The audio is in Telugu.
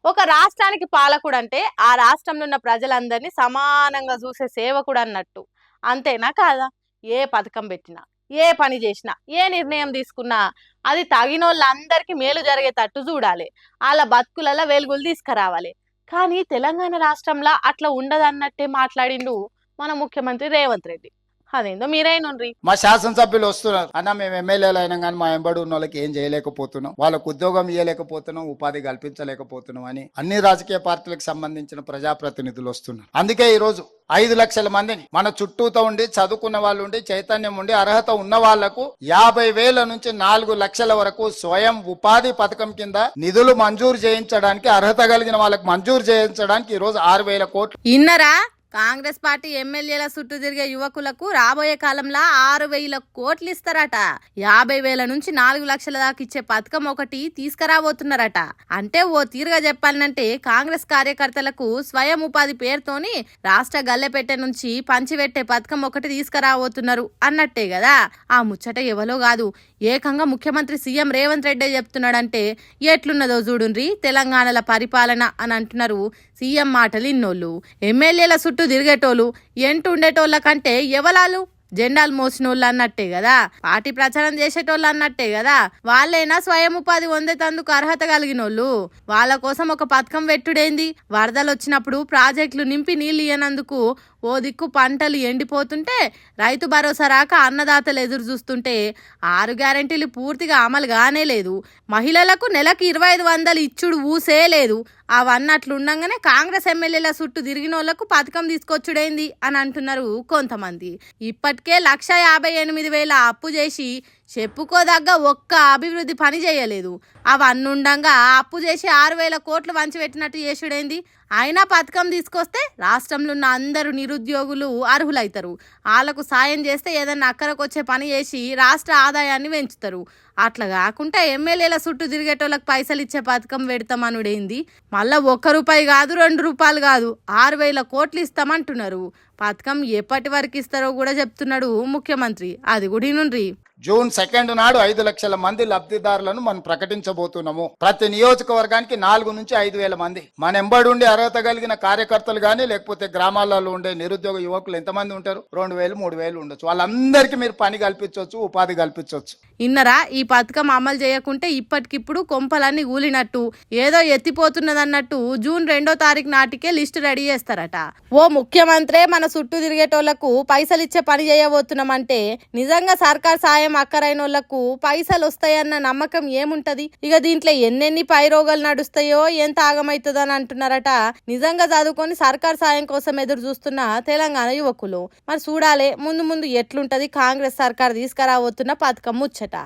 ఒక రాష్ట్రానికి పాలకుడు అంటే ఆ రాష్ట్రంలో ఉన్న ప్రజలందరినీ సమానంగా చూసే సేవకుడు అన్నట్టు. అంతేనా కాదా? ఏ పథకం పెట్టినా, ఏ పని చేసినా, ఏ నిర్ణయం తీసుకున్నా అది తగినోళ్ళందరికీ మేలు జరిగేటట్టు చూడాలి. వాళ్ళ బతుకులలో వెలుగులు తీసుకురావాలి. కానీ తెలంగాణ రాష్ట్రంలో అట్లా ఉండదన్నట్టే మాట్లాడిండు మన ముఖ్యమంత్రి రేవంత్ రెడ్డి. అదేందో మీరైనుండ్రి. మా శాసనసభ్యులు వస్తున్నారు అన్న, మేము ఎమ్మెల్యేలు అయినా కానీ మా ఎంబడి ఉన్న వాళ్ళకి ఏం చేయలేకపోతున్నాం, వాళ్ళకు ఉద్యోగం ఇవ్వలేకపోతున్నాం, ఉపాధి కల్పించలేకపోతున్నాం అని అన్ని రాజకీయ పార్టీలకు సంబంధించిన ప్రజాప్రతినిధులు వస్తున్నారు. అందుకే ఈ రోజు 5 లక్షల మందిని మన చుట్టూతో ఉండి చదువుకున్న వాళ్ళు ఉండి చైతన్యం ఉండి అర్హత ఉన్న వాళ్లకు 50,000 నుంచి 4 లక్షల వరకు స్వయం ఉపాధి పథకం కింద నిధులు మంజూరు చేయించడానికి, అర్హత కలిగిన వాళ్ళకు మంజూరు చేయించడానికి ఈ రోజు 6,000 కోట్లు. ఇన్నరా కాంగ్రెస్ పార్టీ ఎమ్మెల్యేల చుట్టూ తిరిగే యువకులకు రాబోయే కాలంలో 6,000 కోట్లు ఇస్తారట. 50,000 నుంచి 4 లక్షల దాకా ఇచ్చే పథకం ఒకటి తీసుకురాబోతున్నారట. అంటే ఓ తీరుగా చెప్పాలంటే కాంగ్రెస్ కార్యకర్తలకు స్వయం ఉపాధి పేరుతోని రాష్ట్ర గల్లెపెట్టె నుంచి పంచిపెట్టే పథకం ఒకటి తీసుకురాబోతున్నారు అన్నట్టే కదా. ఆ ముచ్చట ఎవలో కాదు, ఏకంగా ముఖ్యమంత్రి సీఎం రేవంత్ రెడ్డి చెప్తున్నాడంటే ఎట్లున్నదో చూడుండ్రి తెలంగాణల పరిపాలన అని అంటున్నారు. సీఎం మాటలు ఇన్నోళ్ళు, ఎమ్మెల్యేల చుట్టూ తిరిగేటోళ్ళు, ఉండేటోళ్ళ కంటే ఎవలాలు జెండాలు మోసినోళ్ళు అన్నట్టే కదా, పార్టీ ప్రచారం చేసేటోళ్ళు అన్నట్టే కదా. వాళ్ళైనా స్వయం ఉపాధి పొందేటందుకు అర్హత కలిగినోళ్ళు. వాళ్ళ కోసం ఒక పథకం పెట్టుడేంది? వరదలు వచ్చినప్పుడు ప్రాజెక్టులు నింపి నీళ్ళు ఇయ్యనందుకు ఓ దిక్కు పంటలు ఎండిపోతుంటే, రైతు భరోసా రాక అన్నదాతలు ఎదురు చూస్తుంటే, 6 గ్యారెంటీలు పూర్తిగా అమలు కానే లేదు. మహిళలకు నెలకు 2,500 ఇచ్చుడు ఊసే లేదు. అవన్నట్లుండగానే కాంగ్రెస్ ఎమ్మెల్యేల చుట్టూ తిరిగిన వాళ్ళకు పథకం తీసుకొచ్చుడైంది అని అంటున్నారు కొంతమంది. ఇప్పటికే 1,58,000 అప్పు చేసి చెప్పుకోదగ్గ ఒక్క అభివృద్ధి పని చేయలేదు. అవన్నుండంగా అప్పు చేసి 6,000 కోట్లు వంచిపెట్టినట్టు చేసుడైంది. అయినా పథకం తీసుకొస్తే రాష్ట్రంలో ఉన్న అందరూ నిరుద్యోగులు అర్హులైతారు. వాళ్ళకు సాయం చేస్తే ఏదన్నా అక్కరకొచ్చే పని చేసి రాష్ట్ర ఆదాయాన్ని పెంచుతారు. అట్లా కాకుండా ఎమ్మెల్యేల చుట్టూ తిరిగేటోళ్ళకి పైసలు ఇచ్చే పథకం పెడతామనుడేంది? మళ్ళా 1 రూపాయి కాదు, 2 రూపాయలు కాదు, 6,000 కోట్లు ఇస్తామంటున్నారు. పథకం ఎప్పటి వరకు ఇస్తారో కూడా చెప్తున్నాడు ముఖ్యమంత్రి. అది కూడా నుండ్రి. జూన్ 2 నాడు 5 లక్షల మంది లబ్ధిదారులను మనం ప్రకటించబోతున్నాము. ప్రతి నియోజకవర్గానికి 4 నుంచి 5,000 మంది మన ఎంబడి ఉండి అర్హత కలిగిన కార్యకర్తలు గానీ, లేకపోతే గ్రామాలలో ఉండే నిరుద్యోగ యువకులు ఎంతమంది ఉంటారు? 2,000, 3,000 ఉండొచ్చు. వాళ్ళందరికీ మీరు పని కల్పించవచ్చు, ఉపాధి కల్పించవచ్చు. ఇన్నరా ఈ పథకం అమలు చేయకుంటే ఇప్పటికిప్పుడు కొంపలన్నీ కూలినట్టు, ఏదో ఎత్తిపోతున్నదన్నట్టు జూన్ 2వ తారీఖు నాటికే లిస్టు రెడీ చేస్తారట. ఓ ముఖ్యమంత్రే మన చుట్టూ తిరిగేటోళ్లకు పైసలు ఇచ్చే పని చేయబోతున్నామంటే నిజంగా సర్కార్ సాయం అక్కరైన వాళ్ళకు పైసలు వస్తాయన్న నమ్మకం ఏముంటది? ఇక దీంట్లో ఎన్నెన్ని పైరోగాలు నడుస్తాయో, ఎంత ఆగమవుతుందో అని అంటున్నారట నిజంగా చదువుకొని సర్కార్ సాయం కోసం ఎదురు చూస్తున్న తెలంగాణ యువకులు. మరి చూడాలి ముందు ముందు ఎట్లుంటది కాంగ్రెస్ సర్కార్ తీసుకురాబోతున్న పథకం ముచ్చట.